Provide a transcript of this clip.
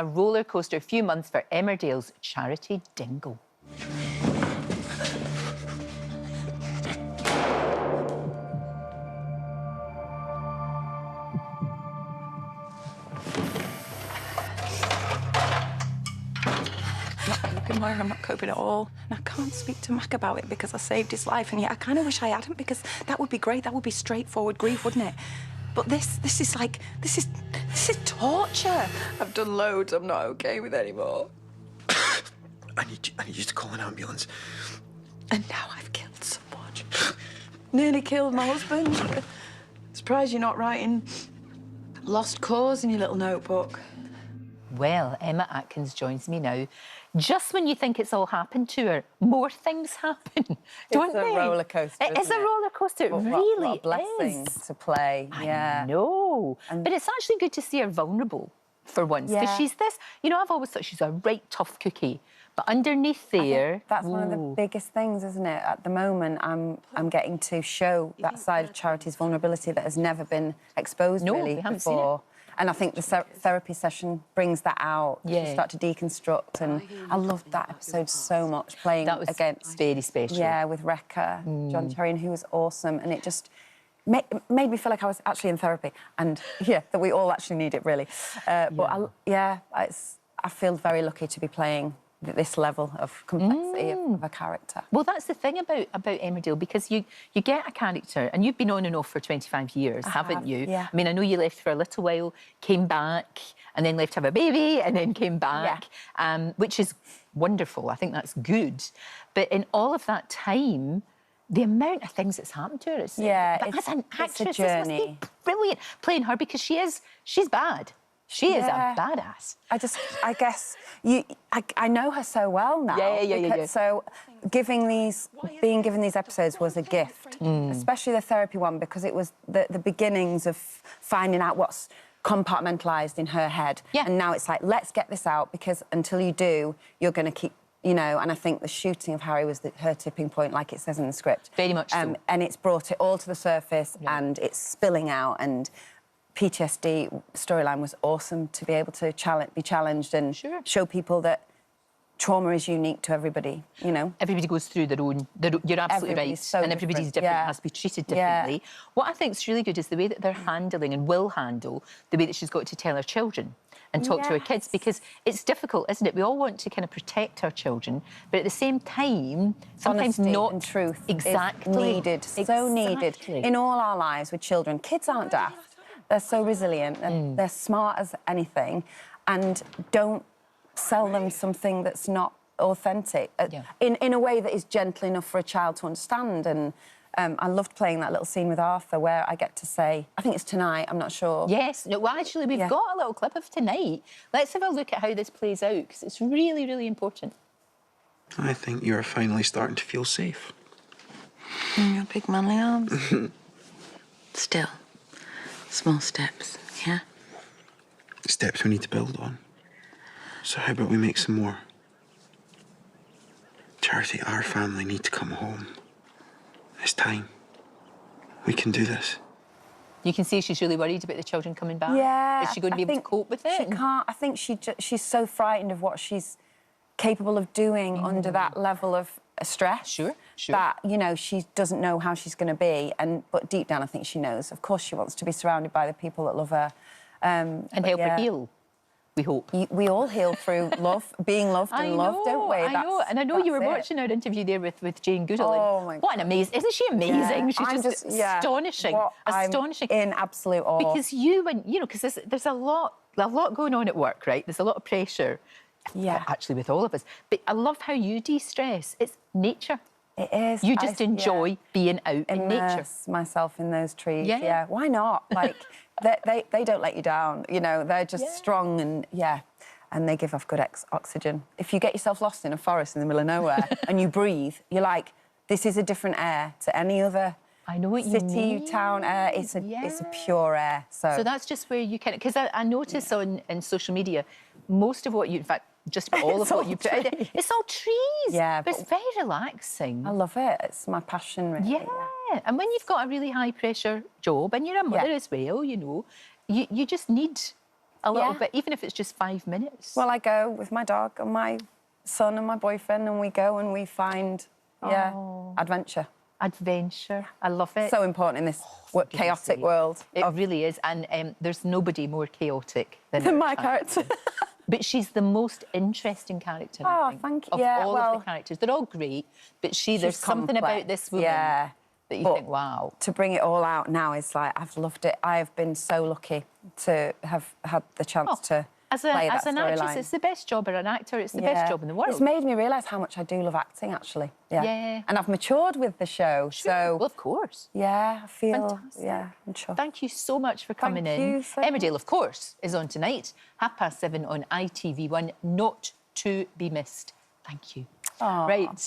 a roller coaster a few months for Emmerdale's charity Dingle. I'm not coping at all. And I can't speak to Mac about it because I saved his life, and yet I kind of wish I hadn't, because that would be great. That would be straightforward grief, wouldn't it? But this is like, this is torture. I've done loads I'm not okay with anymore. I need you to call an ambulance. And now I've killed someone. Nearly killed my husband. Surprised you're not writing lost cause in your little notebook. Well, Emma Atkins joins me now. Just when you think it's all happened to her, more things happen, don't they? It's a roller coaster. It is a roller coaster. It really what a blessing is. to play. I know. But it's actually good to see her vulnerable for once, because she's this. You know, I've always thought she's a right tough cookie, but underneath there, that's one of the biggest things, isn't it? At the moment, I'm getting to show that side of Charity's vulnerability that has never been exposed really before. And I think the therapy session brings that out. Yeah. You start to deconstruct, and I loved that episode so much, playing against... very special. Yeah, with Rekha, John Terrian, who was awesome, and it just made me feel like I was actually in therapy, and, yeah, that we all actually need it, really. But, I feel very lucky to be playing this level of complexity of a character. Well, that's the thing about Emmerdale, because you get a character, and you've been on and off for 25 years, haven't you? Yeah. I mean, I know you left for a little while, came back, and then left to have a baby, and then came back, which is wonderful. I think that's good. But in all of that time, the amount of things that's happened to her, as an actress, it's a journey. This must be brilliant playing her, because she's bad. She is a badass. I guess I know her so well now. Yeah. So being given these episodes was a gift, especially the therapy one, because it was the beginnings of finding out what's compartmentalised in her head. Yeah. And now it's like, let's get this out, because until you do, you're going to keep, you know, and I think the shooting of Harry was her tipping point, like it says in the script. Very much so. And it's brought it all to the surface, and it's spilling out, and PTSD storyline was awesome to be able to be challenged and show people that trauma is unique to everybody, you know. Everybody goes through their own... You're absolutely right. And everybody's different, has to be treated differently. What I think is really good is the way that they're handling and will handle the way that she's got to tell her children and talk to her kids, because it's difficult, isn't it? We all want to kind of protect our children, but at the same time, sometimes honesty not... and truth is needed. So needed in all our lives with children. Kids aren't daft. They're so resilient, and they're smart as anything, and don't sell them something that's not authentic in a way that is gentle enough for a child to understand. And I loved playing that little scene with Arthur where I get to say, I think it's tonight, I'm not sure. Yes, no, well, actually, we've got a little clip of tonight. Let's have a look at how this plays out, because it's really, really important. I think you're finally starting to feel safe. Your big manly arms. Still. Small steps, yeah? Steps we need to build on. So how about we make some more? Charity, our family need to come home. It's time. We can do this. You can see she's really worried about the children coming back. Yeah. Is she going to be able to cope with it? She can't. I think she's so frightened of what she's capable of doing under that level of stress. Sure. That, you know, she doesn't know how she's going to be. But deep down, I think she knows. Of course, she wants to be surrounded by the people that love her. And help her heal, we hope. We all heal through love, being loved and loved, don't we? I know. And I know you were watching our interview there with Jane Goodall. Oh, my God. What an amazing... Isn't she amazing? Yeah, She's just astonishing. Astonishing. I'm in absolute awe. Because because there's a lot going on at work, right? There's a lot of pressure. Yeah. Actually, with all of us. But I love how you de-stress. It's nature. It is. You just enjoy being out in nature. Immerse myself in those trees. Yeah. Why not? Like, they don't let you down. You know, they're just strong and and they give off good oxygen. If you get yourself lost in a forest in the middle of nowhere and you breathe, you're like, this is a different air to any other. I know what you mean. City, town air. It's a pure air. So that's just where you can... Because I notice on social media, most of what you... In fact, just about all of what you put out there, it's all trees. Yeah. But it's very relaxing. I love it. It's my passion, really. Yeah. And when you've got a really high-pressure job, and you're a mother as well, you know, you just need a little bit, even if it's just 5 minutes. Well, I go with my dog and my son and my boyfriend, and we go and we find, adventure. Adventure. I love it. So important in this chaotic world. It really is. And there's nobody more chaotic than my character. But she's the most interesting character, I think, thank you. of all of the characters. They're all great, but there's something about this woman that you think, wow. To bring it all out now is like, I've loved it. I have been so lucky to have had the chance to play that As an actress, it's the best job, or an actor, it's the best job in the world. It's made me realise how much I do love acting, actually. Yeah. And I've matured with the show, so... Well, of course. Yeah, I feel... Fantastic. Yeah, I'm sure. Thank you so much for coming in. Thank you so Emmerdale, of course, is on tonight, 7:30 on ITV1, not to be missed. Thank you. Aww. Right.